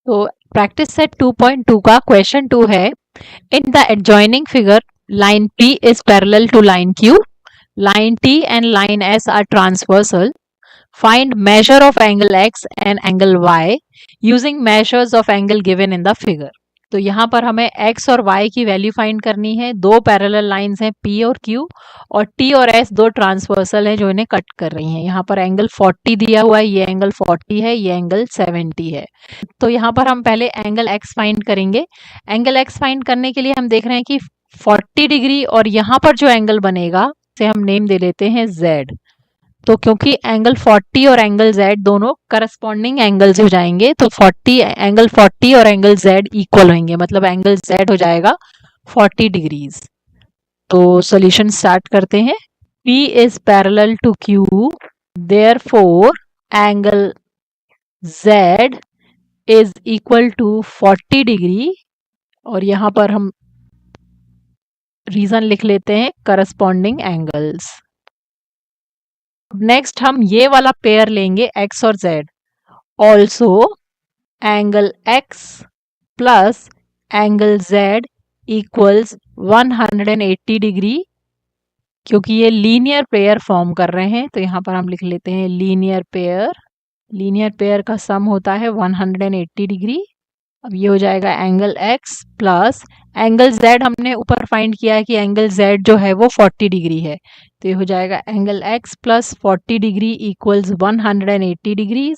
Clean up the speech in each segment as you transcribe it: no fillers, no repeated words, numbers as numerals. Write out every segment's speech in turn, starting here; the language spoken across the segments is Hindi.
तो प्रैक्टिस सेट 2.2 का क्वेश्चन 2 है, in the adjoining figure line P is parallel to line Q, line T and line S are transversal. Find measure of angle X and angle Y using measures of angle given in the figure. तो यहाँ पर हमें x और y की वैल्यू फाइंड करनी है। दो पैरेलल लाइंस हैं P और Q, और T और S दो ट्रांसवर्सल हैं जो इन्हें कट कर रही हैं। यहाँ पर एंगल 40 दिया हुआ है, ये एंगल 40 है, ये एंगल 70 है। तो यहाँ पर हम पहले एंगल x फाइंड करेंगे। एंगल x फाइंड करने के लिए हम देख रहे हैं कि 40 डिग्री और यहाँ पर जो एंगल बनेगा उसे हम नेम दे लेते हैं z। तो क्योंकि एंगल 40 और एंगल z दोनों करस्पॉन्डिंग एंगल्स हो जाएंगे, तो 40 एंगल 40 और एंगल z इक्वल होंगे, मतलब एंगल z हो जाएगा 40 डिग्रीज। तो सॉल्यूशन स्टार्ट करते हैं। P is parallel to Q, therefore angle Z is equal to 40 degree, और यहाँ पर हम रीजन लिख लेते हैं करस्पॉन्डिंग एंगल्स। नेक्स्ट हम ये वाला पेयर लेंगे x और z। Also angle x plus angle z equals 180 degree, क्योंकि ये लीनियर पेयर फॉर्म कर रहे हैं तो यहाँ पर हम लिख लेते हैं लीनियर पेयर। लीनियर पेयर का सम होता है 180 डिग्री। अब ये हो जाएगा angle x plus angle z, हमने ऊपर फाइंड किया है कि एंगल z जो है वो 40 डिग्री है, तो ये हो जाएगा angle x plus 40 degree equals 180 degrees,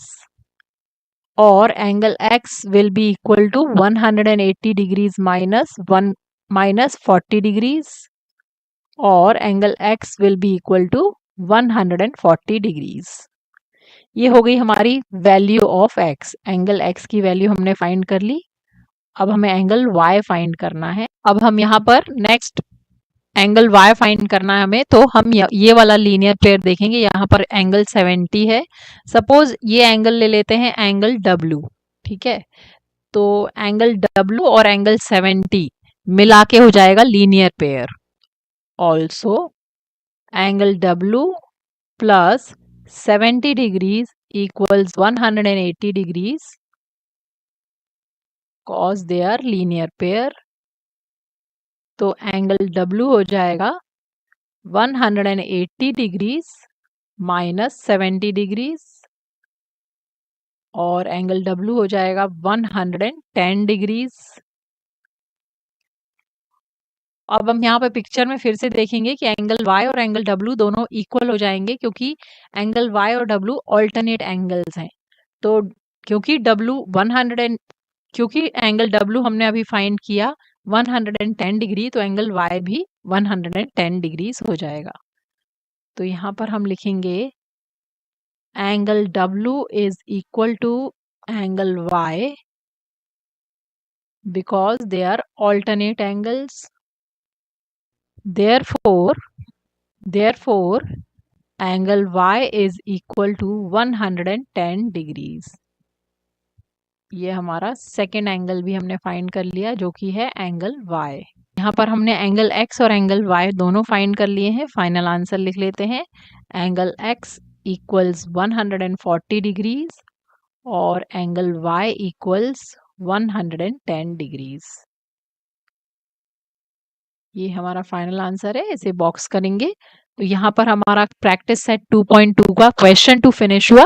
और angle x will be equal to 180 degrees minus 40 degrees, और angle x will be equal to 140 degrees. ये हो गई हमारी value of x। Angle x की वैल्यू हमने फाइंड कर ली। अब हमें एंगल y फाइंड करना है। अब हम यहाँ पर नेक्स्ट एंगल y फाइंड करना है हमें, तो हम ये वाला लीनियर पेयर देखेंगे। यहाँ पर एंगल 70 है। सपोज ये एंगल ले लेते हैं एंगल w, ठीक है। तो एंगल w और एंगल 70 मिला के हो जाएगा linear pair. Also angle w plus 70 degrees equals 180 degrees, cause they are linear pair. तो एंगल W हो जाएगा 180 डिग्रीज माइनस 70 डिग्रीज, और एंगल W हो जाएगा 110 डिग्रीज। अब हम यहाँ पे पिक्चर में फिर से देखेंगे कि एंगल Y और एंगल W दोनों इक्वल हो जाएंगे, क्योंकि एंगल Y और W ऑल्टरनेट एंगल्स हैं। तो क्योंकि एंगल W हमने अभी फाइंड किया 110 डिग्री, तो एंगल Y भी 110 डिग्रीज हो जाएगा। तो यहाँ पर हम लिखेंगे angle W is equal to angle Y because they are alternate angles. Therefore angle Y is equal to 110 degrees. ये हमारा सेकेंड एंगल भी हमने फाइंड कर लिया, जो कि है एंगल Y। यहाँ पर हमने एंगल X और एंगल Y दोनों फाइंड कर लिए हैं। फाइनल आंसर लिख लेते हैं। एंगल X इक्वल्स 140 डिग्रीज और एंगल Y इक्वल्स 110 डिग्रीज। ये हमारा फाइनल आंसर है। इसे बॉक्स करेंगे। तो यहाँ पर हमारा प्रैक्टिस सेट 2.2 का क्वेश्चन 2 फिनिश हुआ।